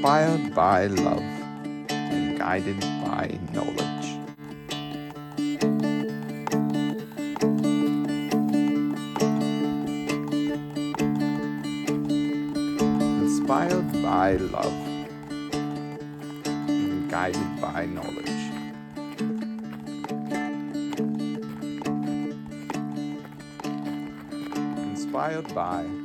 inspired by love and guided by knowledge. Inspired by love and guided by knowledge. Inspired by love.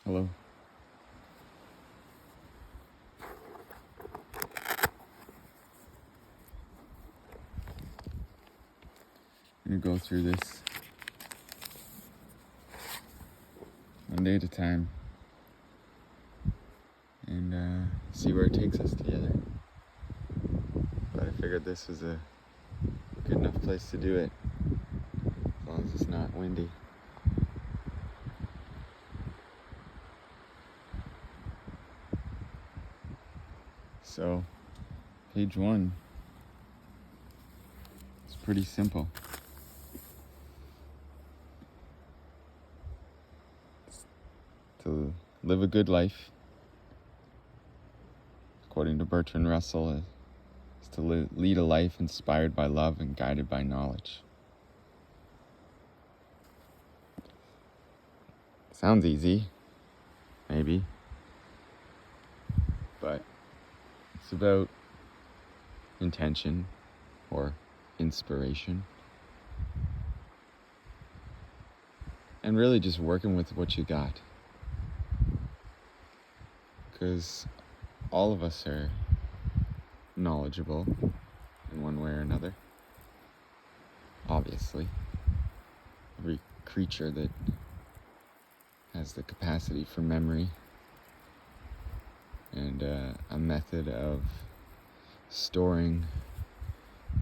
Hello. I'm gonna go through this one day at a time and see where it takes us together. But I figured this was a good enough place to do it, as long as it's not windy. So, page 1 is pretty simple. It's to live a good life, according to Bertrand Russell, is to lead a life inspired by love and guided by knowledge. Sounds easy, maybe, but it's about intention or inspiration, and really just working with what you got, because all of us are knowledgeable in one way or another. Obviously, every creature that has the capacity for memory and a method of storing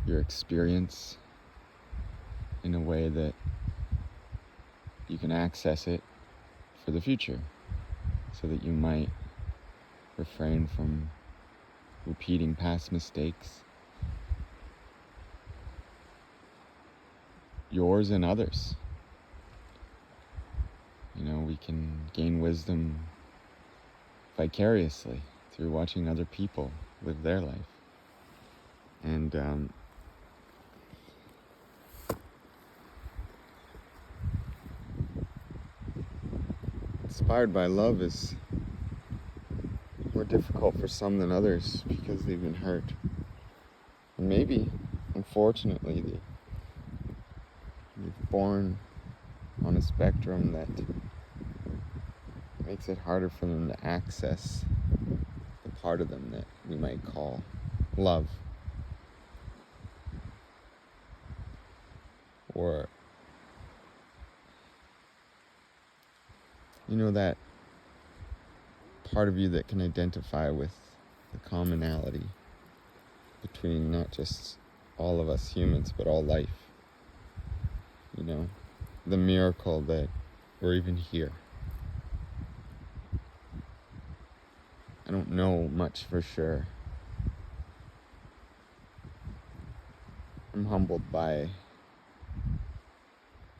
your experience in a way that you can access it for the future, so that you might refrain from repeating past mistakes, yours and others. You know, we can gain wisdom vicariously through watching other people live their life. And inspired by love is more difficult for some than others because they've been hurt. And maybe, unfortunately, they're born on a spectrum that makes it harder for them to access the part of them that we might call love. Or, you know, that part of you that can identify with the commonality between not just all of us humans, but all life. You know, the miracle that we're even here. I don't know much for sure. I'm humbled by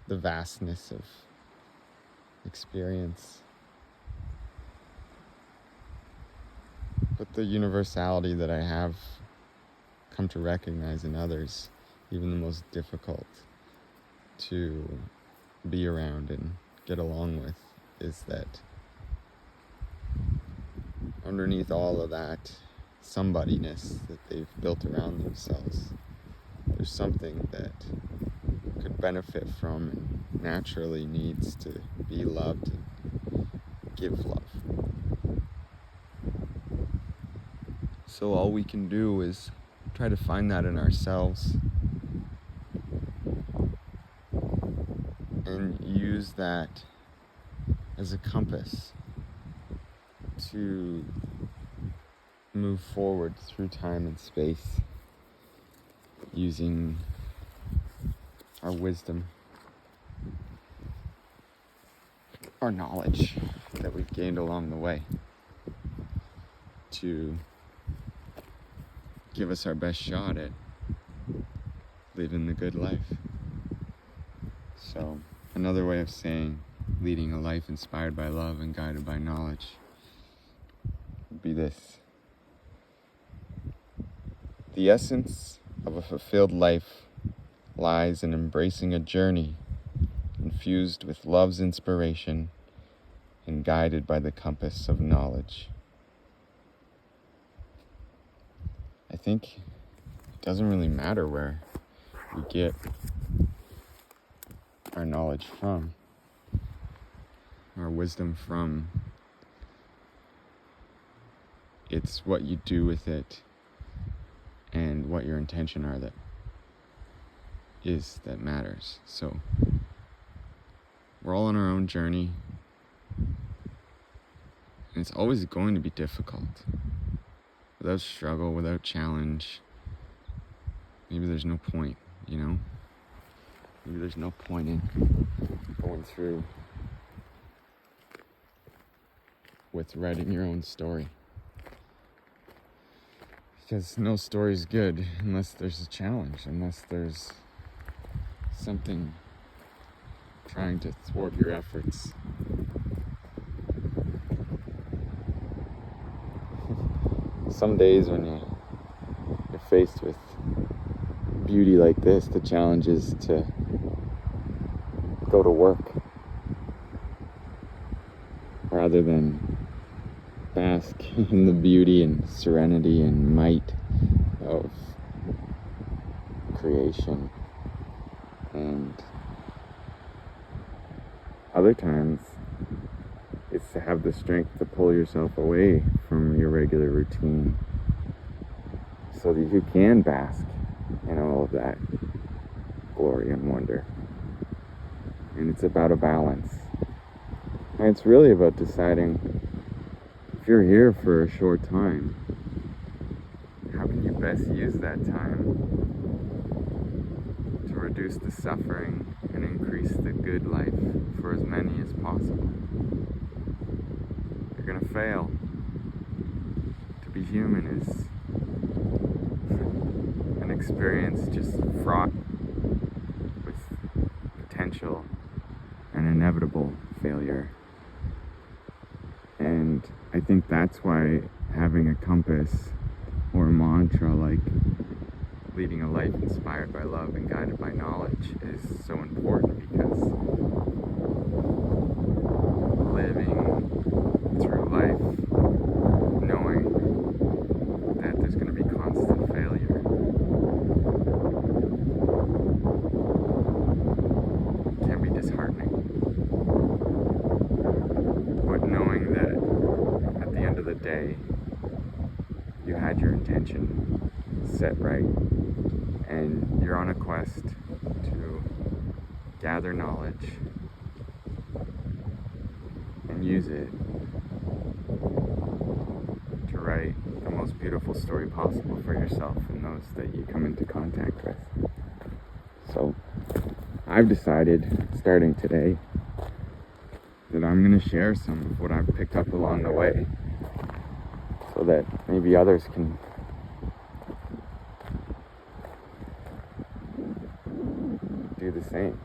the vastness of experience, but the universality that I have come to recognize in others, even the most difficult to be around and get along with, is that underneath all of that somebodyness that they've built around themselves, there's something that could benefit from and naturally needs to be loved and give love. So all we can do is try to find that in ourselves and use that as a compass to move forward through time and space using our wisdom, our knowledge that we've gained along the way to give us our best shot at living the good life. So, another way of saying leading a life inspired by love and guided by knowledge would be this. The essence of a fulfilled life lies in embracing a journey infused with love's inspiration and guided by the compass of knowledge. I think it doesn't really matter where we get our knowledge from, our wisdom from. It's what you do with it and what your intention are that matters. So we're all on our own journey, and it's always going to be difficult. Without struggle, without challenge, maybe there's no point, you know? Maybe there's no point in going through with writing your own story. Because no story's good unless there's a challenge, unless there's something trying to thwart your efforts. Some days when you're faced with beauty like this, the challenge is to go to work rather than bask in the beauty and serenity and might of creation. And other times it's to have the strength to pull yourself away from your regular routine so that you can bask in all of that glory and wonder. And it's about a balance. And it's really about deciding, if you're here for a short time, how can you best use that time to reduce the suffering and increase the good life for as many as possible? You're gonna fail. To be human is an experience just fraught with potential and inevitable failure. And I think that's why having a compass or a mantra like leading a life inspired by love and guided by knowledge is so important, because living through life knowing that there's going to be constant failure can be disheartening. But knowing that at the end of the day you had your intention set right and you're on a quest to gather knowledge and use it to write the most beautiful story possible for yourself and those that you come into contact with. So I've decided, starting today, that I'm going to share some of what I've picked up along the way so that maybe others can do the same,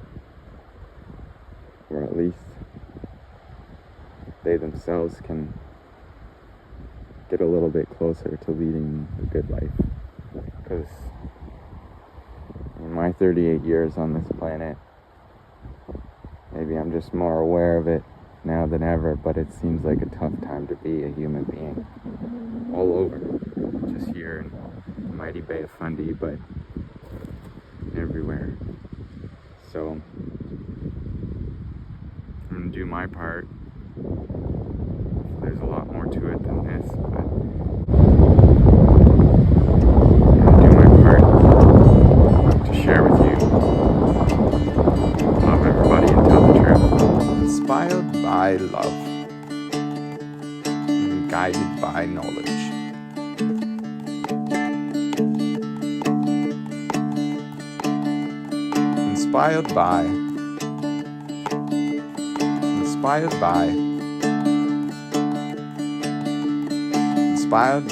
or at least they themselves can get a little bit closer to leading a good life. Because in my 38 years on this planet, maybe I'm just more aware of it now than ever, but it seems like a tough time to be a human being all over, just here in the mighty Bay of Fundy, but everywhere. So I'm gonna do my part. There's a lot more to it than this, but I'm gonna do my part to share with you. Love everybody and tell love, and guided by knowledge. Inspired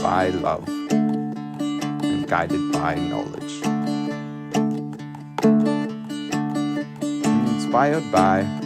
by love, and guided by knowledge. Inspired by